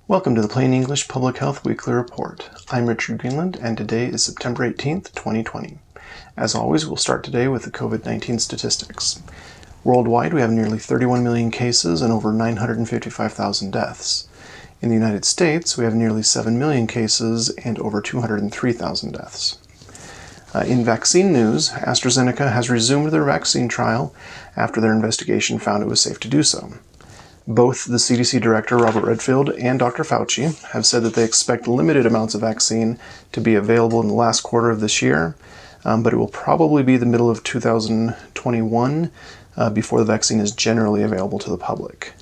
Welcome to the Plain English Public Health Weekly Report. I'm Richard Greenland, and today is September 18th, 2020. As always, we'll start today with the COVID-19 statistics. Worldwide, we have nearly 31 million cases and over 955,000 deaths. In the United States, we have nearly 7 million cases and over 203,000 deaths. In vaccine news, AstraZeneca has resumed their vaccine trial after their investigation found it was safe to do so. Both the CDC Director, Robert Redfield, and Dr. Fauci have said that they expect limited amounts of vaccine to be available in the last quarter of this year, but it will probably be the middle of 2021 before the vaccine is generally available to the public.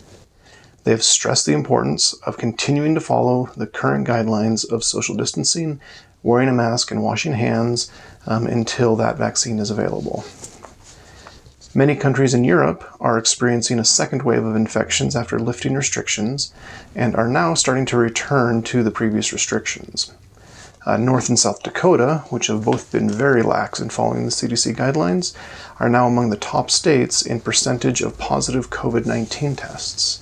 They have stressed the importance of continuing to follow the current guidelines of social distancing, wearing a mask, and washing hands until that vaccine is available. Many countries in Europe are experiencing a second wave of infections after lifting restrictions and are now starting to return to the previous restrictions. North and South Dakota, which have both been very lax in following the CDC guidelines, are now among the top states in percentage of positive COVID-19 tests.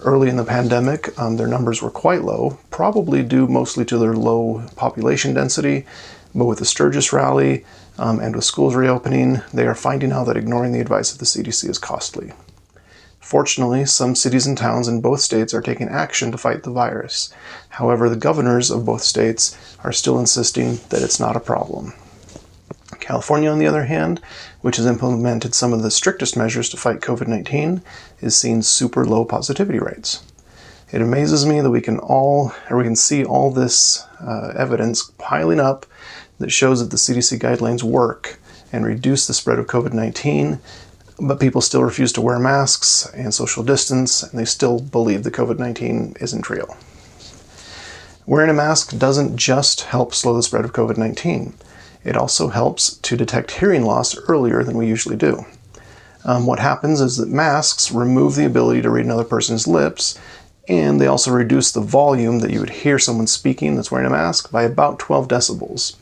Early in the pandemic, their numbers were quite low, probably due mostly to their low population density, but with the Sturgis rally and with schools reopening, they are finding out that ignoring the advice of the CDC is costly. Fortunately, some cities and towns in both states are taking action to fight the virus. However, the governors of both states are still insisting that it's not a problem. California, on the other hand, which has implemented some of the strictest measures to fight COVID-19, is seeing super low positivity rates. It amazes me that we can see all this evidence piling up that shows that the CDC guidelines work and reduce the spread of COVID-19, but people still refuse to wear masks and social distance, and they still believe that COVID-19 isn't real. Wearing a mask doesn't just help slow the spread of COVID-19. It also helps to detect hearing loss earlier than we usually do. What happens is that masks remove the ability to read another person's lips, and they also reduce the volume that you would hear someone speaking that's wearing a mask by about 12 decibels.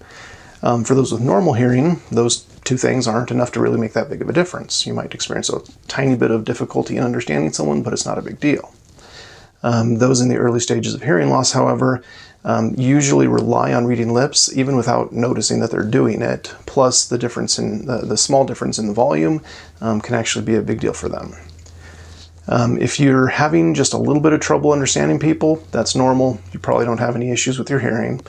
For those with normal hearing, those two things aren't enough to really make that big of a difference. You might experience a tiny bit of difficulty in understanding someone, but it's not a big deal. Those in the early stages of hearing loss, however, usually rely on reading lips even without noticing that they're doing it. Plus, the difference in the small difference in the volume can actually be a big deal for them. If you're having just a little bit of trouble understanding people, that's normal. You probably don't have any issues with your hearing.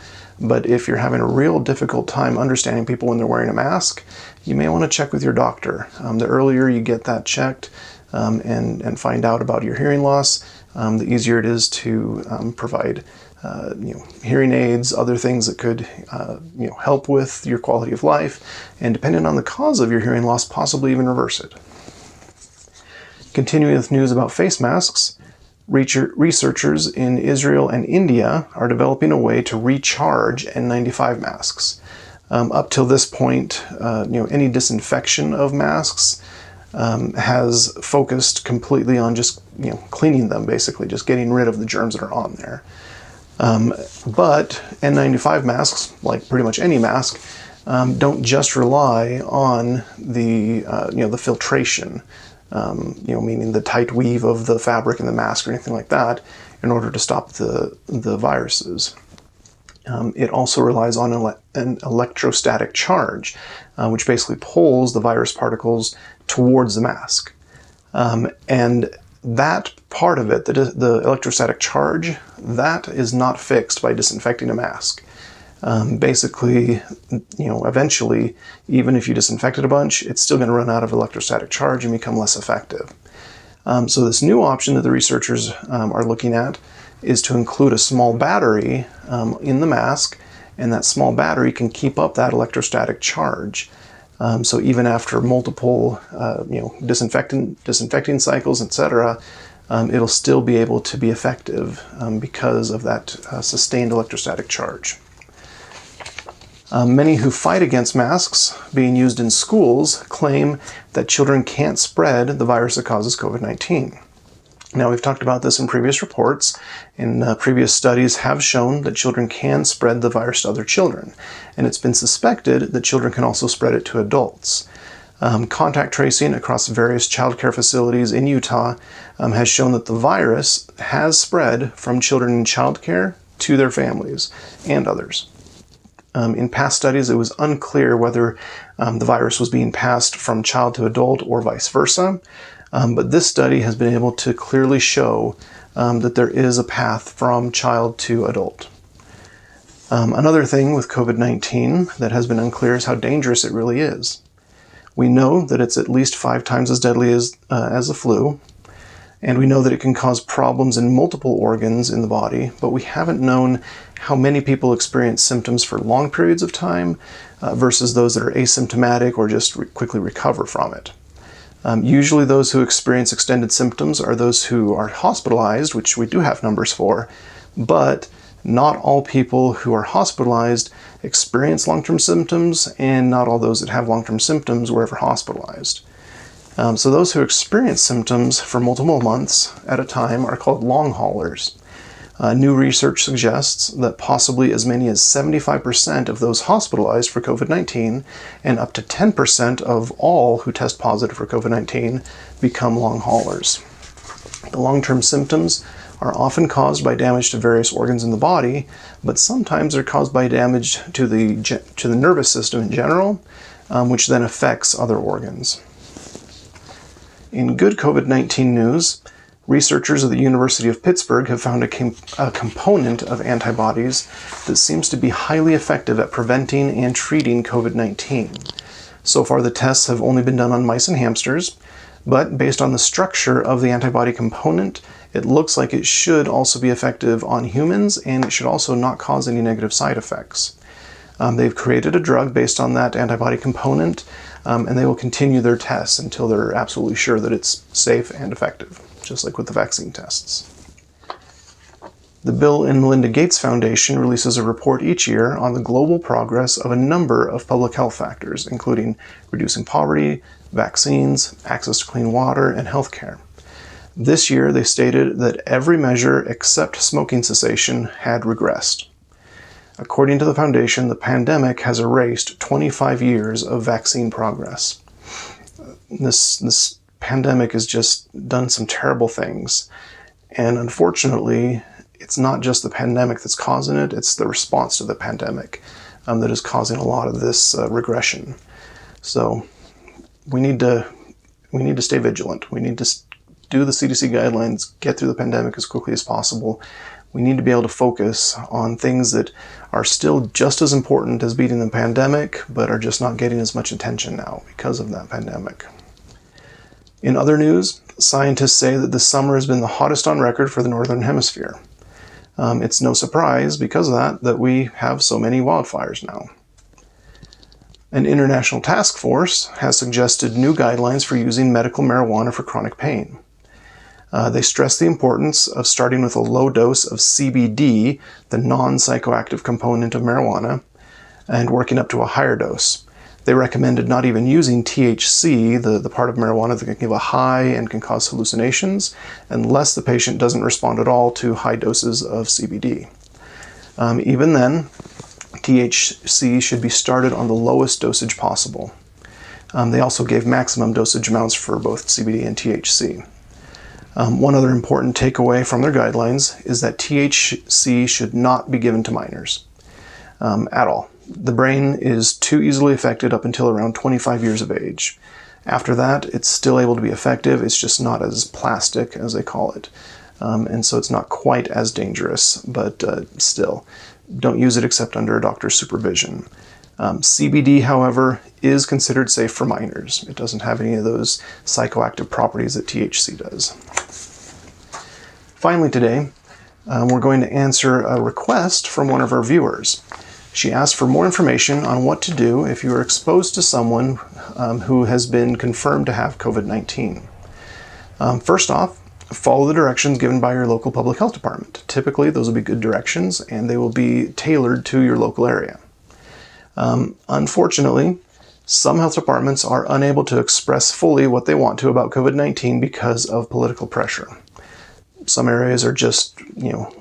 But if you're having a real difficult time understanding people when they're wearing a mask, you may want to check with your doctor. The earlier you get that checked and find out about your hearing loss, the easier it is to provide hearing aids, other things that could help with your quality of life, and depending on the cause of your hearing loss, possibly even reverse it. Continuing with news about face masks, researchers in Israel and India are developing a way to recharge N95 masks. Up till this point, any disinfection of masks has focused completely on just cleaning them, basically, just getting rid of the germs that are on there. But N95 masks, like pretty much any mask, don't just rely on the filtration. Meaning the tight weave of the fabric in the mask or anything like that, in order to stop the viruses. It also relies on an electrostatic charge, which basically pulls the virus particles towards the mask. And that part of it, the electrostatic charge, that is not fixed by disinfecting a mask. Basically, eventually, even if you disinfect it a bunch, it's still going to run out of electrostatic charge and become less effective. So this new option that the researchers are looking at is to include a small battery in the mask, and that small battery can keep up that electrostatic charge. So even after multiple, disinfecting cycles, etc., it'll still be able to be effective because of that sustained electrostatic charge. Many who fight against masks being used in schools claim that children can't spread the virus that causes COVID-19. Now, we've talked about this in previous reports, and previous studies have shown that children can spread the virus to other children, and it's been suspected that children can also spread it to adults. Contact tracing across various child care facilities in Utah has shown that the virus has spread from children in child care to their families and others. In past studies, it was unclear whether the virus was being passed from child to adult or vice versa, but this study has been able to clearly show that there is a path from child to adult. Another thing with COVID-19 that has been unclear is how dangerous it really is. We know that it's at least 5 times as deadly as the flu, and we know that it can cause problems in multiple organs in the body, but we haven't known how many people experience symptoms for long periods of time versus those that are asymptomatic or just quickly recover from it. Usually those who experience extended symptoms are those who are hospitalized, which we do have numbers for, but not all people who are hospitalized experience long-term symptoms, and not all those that have long-term symptoms were ever hospitalized. So those who experience symptoms for multiple months at a time are called long haulers. New research suggests that possibly as many as 75% of those hospitalized for COVID-19 and up to 10% of all who test positive for COVID-19 become long haulers. The long-term symptoms are often caused by damage to various organs in the body, but sometimes they're caused by damage to the nervous system in general, which then affects other organs. In good COVID-19 news, researchers at the University of Pittsburgh have found a component of antibodies that seems to be highly effective at preventing and treating COVID-19. So far, the tests have only been done on mice and hamsters, but based on the structure of the antibody component, it looks like it should also be effective on humans, and it should also not cause any negative side effects. They've created a drug based on that antibody component, and they will continue their tests until they're absolutely sure that it's safe and effective, just like with the vaccine tests. The Bill and Melinda Gates Foundation releases a report each year on the global progress of a number of public health factors, including reducing poverty, vaccines, access to clean water, and healthcare. This year, they stated that every measure except smoking cessation had regressed. According to the foundation, the pandemic has erased 25 years of vaccine progress. This pandemic has just done some terrible things, and unfortunately, it's not just the pandemic that's causing it, it's the response to the pandemic that is causing a lot of this regression. So we need to stay vigilant. We need to do the CDC guidelines, get through the pandemic as quickly as possible. We need to be able to focus on things that are still just as important as beating the pandemic, but are just not getting as much attention now because of that pandemic. In other news, scientists say that this summer has been the hottest on record for the Northern Hemisphere. It's no surprise because of that we have so many wildfires now. An international task force has suggested new guidelines for using medical marijuana for chronic pain. They stress the importance of starting with a low dose of CBD, the non-psychoactive component of marijuana, and working up to a higher dose. They recommended not even using THC, the part of marijuana that can give a high and can cause hallucinations, unless the patient doesn't respond at all to high doses of CBD. Even then, THC should be started on the lowest dosage possible. They also gave maximum dosage amounts for both CBD and THC. One other important takeaway from their guidelines is that THC should not be given to minors at all. The brain is too easily affected up until around 25 years of age. After that, it's still able to be effective, it's just not as plastic, as they call it. And so it's not quite as dangerous, but still, don't use it except under a doctor's supervision. CBD, however, is considered safe for minors. It doesn't have any of those psychoactive properties that THC does. Finally today, we're going to answer a request from one of our viewers. She asked for more information on what to do if you are exposed to someone who has been confirmed to have COVID-19. First off, follow the directions given by your local public health department. Typically, those will be good directions, and they will be tailored to your local area. Unfortunately, some health departments are unable to express fully what they want to about COVID-19 because of political pressure. Some areas are just,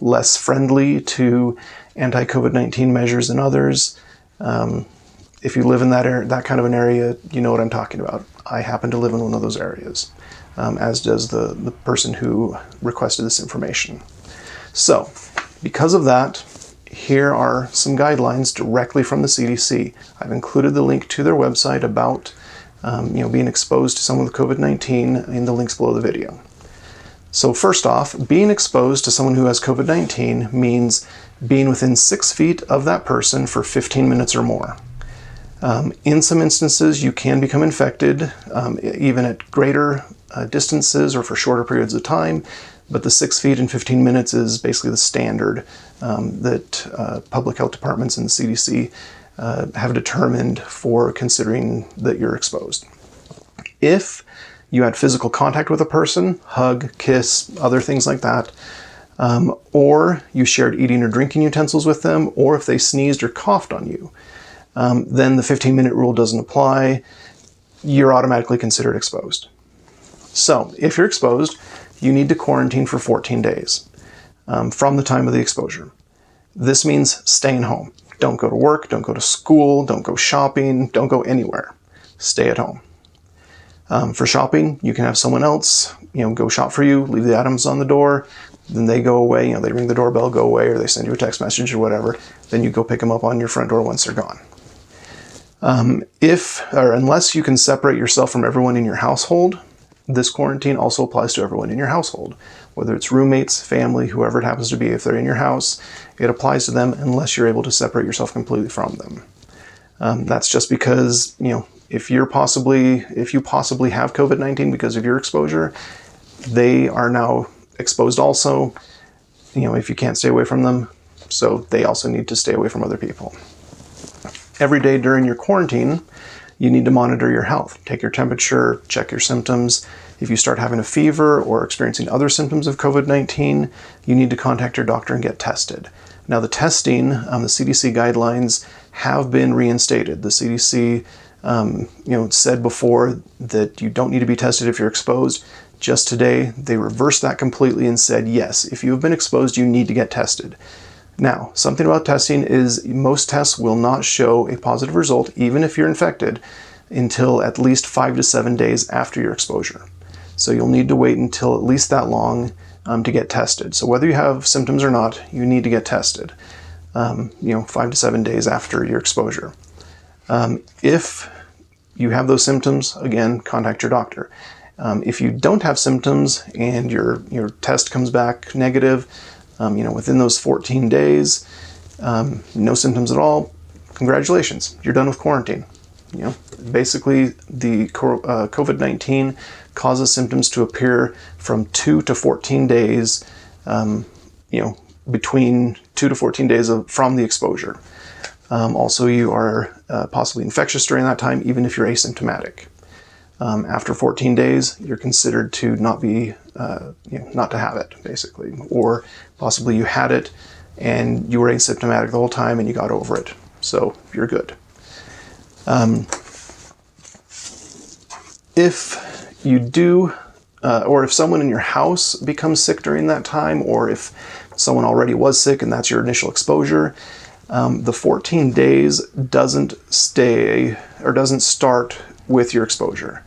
less friendly to anti-COVID-19 measures than others. If you live in that kind of an area, you know what I'm talking about. I happen to live in one of those areas, as does the person who requested this information. So, because of that, here are some guidelines directly from the CDC. I've included the link to their website about being exposed to someone with COVID-19 in the links below the video. So first off, being exposed to someone who has COVID-19 means being within 6 feet of that person for 15 minutes or more. In some instances, you can become infected, even at greater distances or for shorter periods of time, but the 6 feet and 15 minutes is basically the standard that public health departments and the CDC have determined for considering that you're exposed. If you had physical contact with a person, hug, kiss, other things like that, or you shared eating or drinking utensils with them, or if they sneezed or coughed on you, then the 15-minute rule doesn't apply. You're automatically considered exposed. So if you're exposed, you need to quarantine for 14 days from the time of the exposure. This means staying home. Don't go to work, don't go to school, don't go shopping, don't go anywhere. Stay at home. For shopping, you can have someone else, go shop for you, leave the items on the door, then they go away, they ring the doorbell, go away, or they send you a text message or whatever, then you go pick them up on your front door once they're gone. Unless you can separate yourself from everyone in your household, this quarantine also applies to everyone in your household. Whether it's roommates, family, whoever it happens to be, if they're in your house, it applies to them unless you're able to separate yourself completely from them. That's just because, if you possibly have COVID-19 because of your exposure, they are now exposed also, if you can't stay away from them. So they also need to stay away from other people. Every day during your quarantine, you need to monitor your health. Take your temperature, check your symptoms. If you start having a fever or experiencing other symptoms of COVID-19, you need to contact your doctor and get tested. Now the testing, the CDC guidelines have been reinstated. The CDC said before that you don't need to be tested if you're exposed. Just today, they reversed that completely and said, yes, if you have been exposed, you need to get tested. Now, something about testing is most tests will not show a positive result, even if you're infected, until at least 5 to 7 days after your exposure. So you'll need to wait until at least that long to get tested. So whether you have symptoms or not, you need to get tested, 5 to 7 days after your exposure. If you have those symptoms, again, contact your doctor. If you don't have symptoms and your test comes back negative, within those 14 days, no symptoms at all, congratulations, you're done with quarantine. Basically the COVID-19 causes symptoms to appear from 2 to 14 days, between 2 to 14 days from the exposure. Also, you are possibly infectious during that time, even if you're asymptomatic. After 14 days, you're considered to not be, not to have it, basically. Or possibly you had it and you were asymptomatic the whole time and you got over it. So you're good. If you do, or if someone in your house becomes sick during that time, or if someone already was sick and that's your initial exposure, the 14 days doesn't start with your exposure.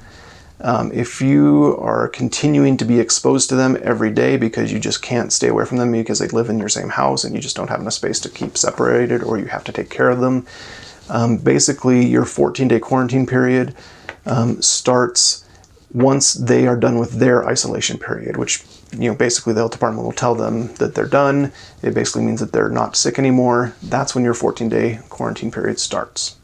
If you are continuing to be exposed to them every day because you just can't stay away from them because they live in your same house and you just don't have enough space to keep separated, or you have to take care of them, basically your 14-day quarantine period starts once they are done with their isolation period, which basically the health department will tell them that they're done. It basically means that they're not sick anymore. That's when your 14-day quarantine period starts.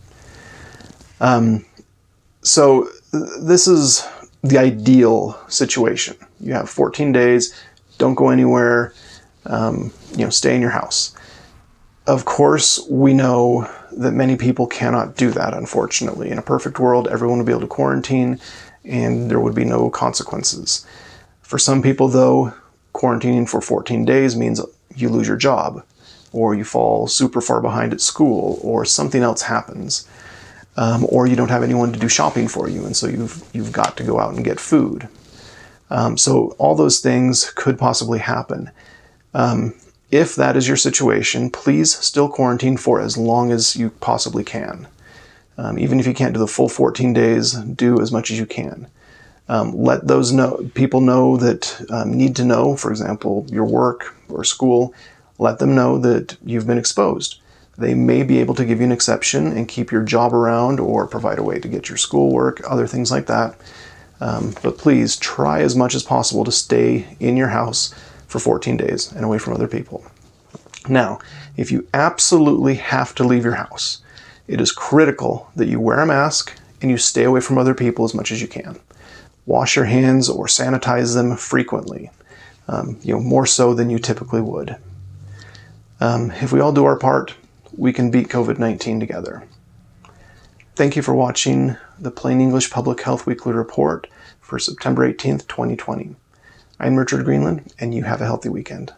So this is the ideal situation. You have 14 days, don't go anywhere, stay in your house. Of course, we know that many people cannot do that, unfortunately. In a perfect world, everyone would be able to quarantine and there would be no consequences. For some people, though, quarantining for 14 days means you lose your job, or you fall super far behind at school, or something else happens. Or you don't have anyone to do shopping for you, and so you've got to go out and get food. So all those things could possibly happen. If that is your situation, please still quarantine for as long as you possibly can. Even if you can't do the full 14 days, do as much as you can. Let those people know that need to know, for example, your work or school, let them know that you've been exposed. They may be able to give you an exception and keep your job around or provide a way to get your schoolwork, other things like that. But please try as much as possible to stay in your house for 14 days and away from other people. Now, if you absolutely have to leave your house, it is critical that you wear a mask and you stay away from other people as much as you can. Wash your hands or sanitize them frequently, more so than you typically would. If we all do our part, we can beat COVID-19 together. Thank you for watching the Plain English Public Health Weekly Report for September 18th, 2020. I'm Richard Greenland, and you have a healthy weekend.